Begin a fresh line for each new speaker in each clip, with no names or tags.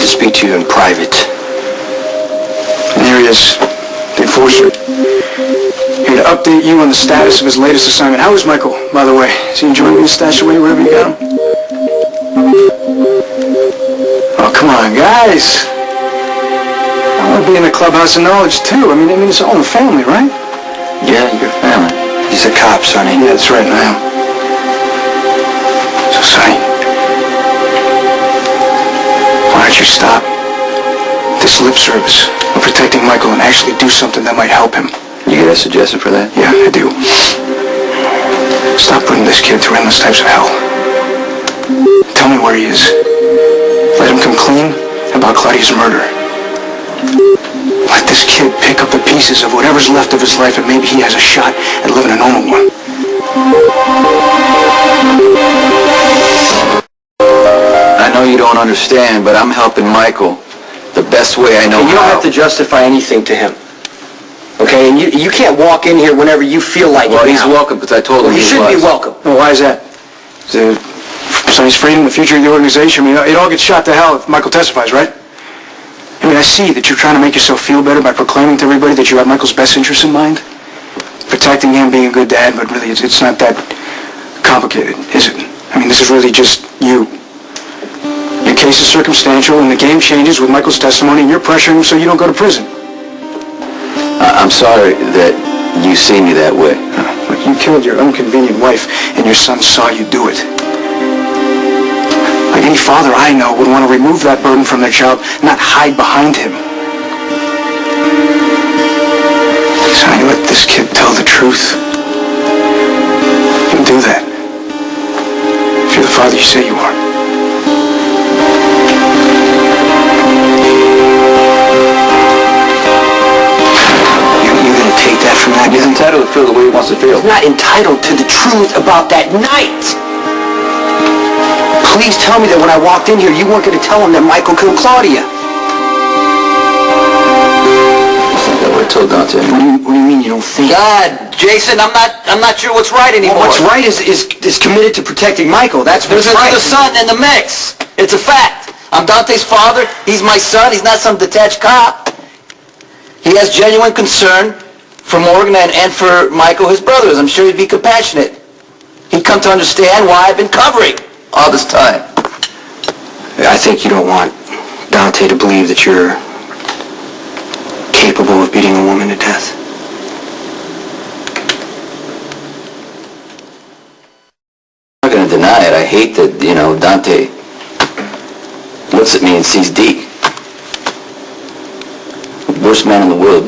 to speak to you in private.
And here he is, the enforcer. Here to update you on the status of his latest assignment. How is Michael, by the way? Is he enjoying being stashed away wherever you got him? Oh, come on, guys. I want to be in the clubhouse of knowledge, too. I mean, it's all in the family, right?
Yeah, your family. He's a cop, Sonny.
Yeah, that's right, I am. So, Sonny, why don't you stop this lip service of protecting Michael and actually do something that might help him?
You got a suggestion for that?
Yeah, I do. Stop putting this kid through endless types of hell. Tell me where he is. Let him come clean about Claudia's murder. Let this kid pick up the pieces of whatever's left of his life, and maybe he has a shot at living a normal one.
I know you don't understand, but I'm helping Michael the best way I know how.
You don't have to justify anything to him. Okay? And you can't walk in here whenever you feel like it.
Well, he's welcome, because I told him
he shouldn't be welcome.
Well, why is that? Sonny's freedom, the future of the organization. I mean, it all gets shot to hell if Michael testifies, right? I mean, I see that you're trying to make yourself feel better by proclaiming to everybody that you have Michael's best interests in mind. Protecting him, being a good dad, but really it's not that complicated, is it? I mean, this is really just you. Your case is circumstantial, and the game changes with Michael's testimony, and you're pressuring him so you don't go to prison.
I'm sorry that you see me that way.
Look, you killed your inconvenient wife, and your son saw you do it. Like any father I know would want to remove that burden from their child, not hide behind him. Sonny, let this kid tell the truth. You can do that. If you're the father you say you are. You're going to take that from that?
He's entitled to feel the way he wants to feel.
He's not entitled to the truth about that night. Please tell me that when I walked in here, you weren't going to tell him that Michael killed Claudia.
That's what I told Dante.
What do you mean you don't think?
God, Jason, I'm not sure what's right anymore.
Well, what's right is committed to protecting Michael. That's what's
There's
right.
another son in the mix. It's a fact. I'm Dante's father. He's my son. He's not some detached cop. He has genuine concern for Morgan and for Michael, his brothers. I'm sure he'd be compassionate. He'd come to understand why I've been covering all this time.
I think you don't want Dante to believe that you're capable of beating a woman to death.
I'm not going to deny it. I hate that, Dante looks at me and sees D. The worst man in the world.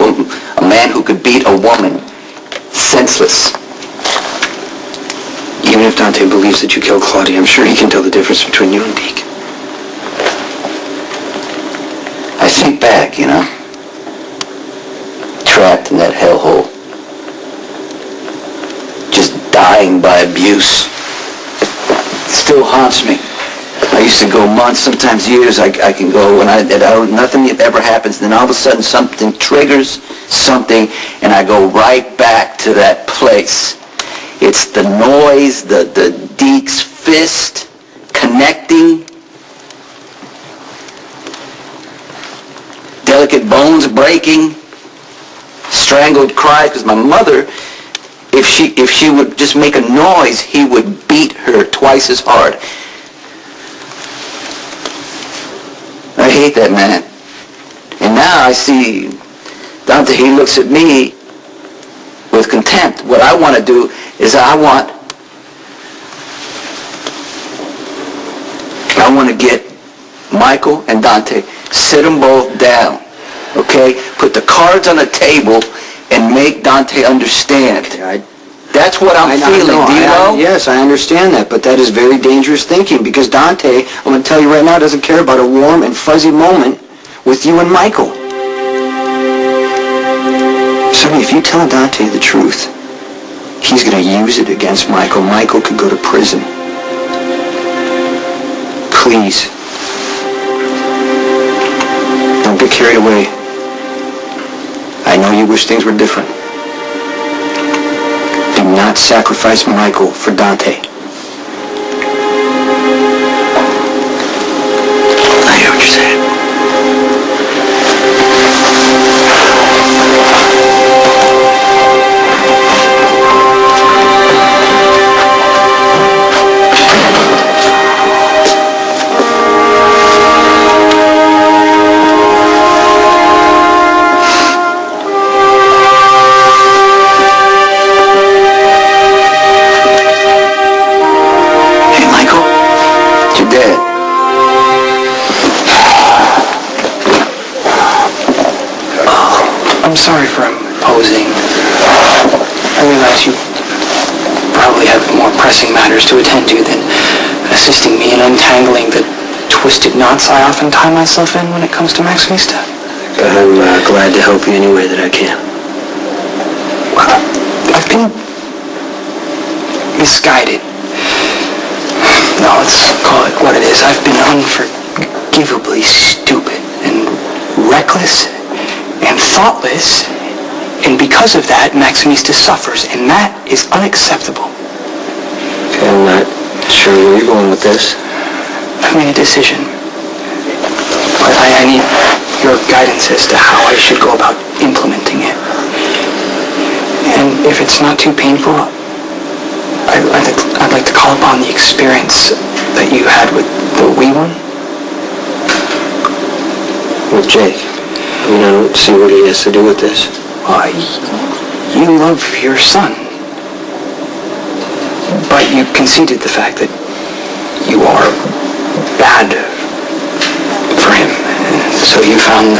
A man who could beat a woman senseless.
Even if Dante believes that you killed Claudia, I'm sure he can tell the difference between you and Deke.
I think back, trapped in that hellhole. Just dying by abuse. It still haunts me. I used to go months, sometimes years. I can go and nothing ever happens. Then all of a sudden something triggers something, and I go right back to that place. It's the noise, the Deke's fist connecting, delicate bones breaking, strangled cries. Because my mother, if she would just make a noise, he would beat her twice as hard. I hate that man. And now I see Dante, he looks at me with contempt. What I want to do is I want to get Michael and Dante, sit them both down, okay? Put the cards on the table and make Dante understand. That's what I'm feeling, do you know?
Yes, I understand that, but that is very dangerous thinking, because Dante, I'm going to tell you right now, doesn't care about a warm and fuzzy moment with you and Michael. Sonny, if you tell Dante the truth, he's going to use it against Michael. Michael could go to prison. Please. Don't get carried away. I know you wish things were different. Do not sacrifice Michael for Dante.
I hear what you're saying.
sorry for imposing. I realize you probably have more pressing matters to attend to than assisting me in untangling the twisted knots I often tie myself in when it comes to Maximista.
I'm glad to help you any way that I can.
Well, I've been misguided. No, let's call it what it is. I've been unforgivably stupid and reckless and thoughtless, and because of that, Maximista suffers, and that is unacceptable.
Okay, I'm not sure where you're going with this.
I've made a decision, but I need your guidance as to how I should go about implementing it. And if it's not too painful, I'd like to call upon the experience that you had with the wee one.
With Jake. I mean, I don't see what he has to do with this.
Well, you love your son, but you conceded the fact that you are bad for him. So you found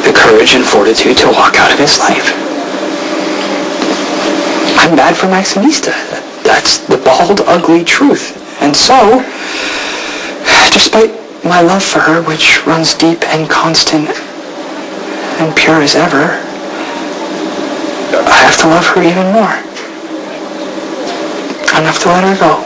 the courage and fortitude to walk out of his life. I'm bad for Maximista. That's the bald, ugly truth. And so, despite my love for her, which runs deep and constant and pure as ever, I have to love her even more. I have to let her go.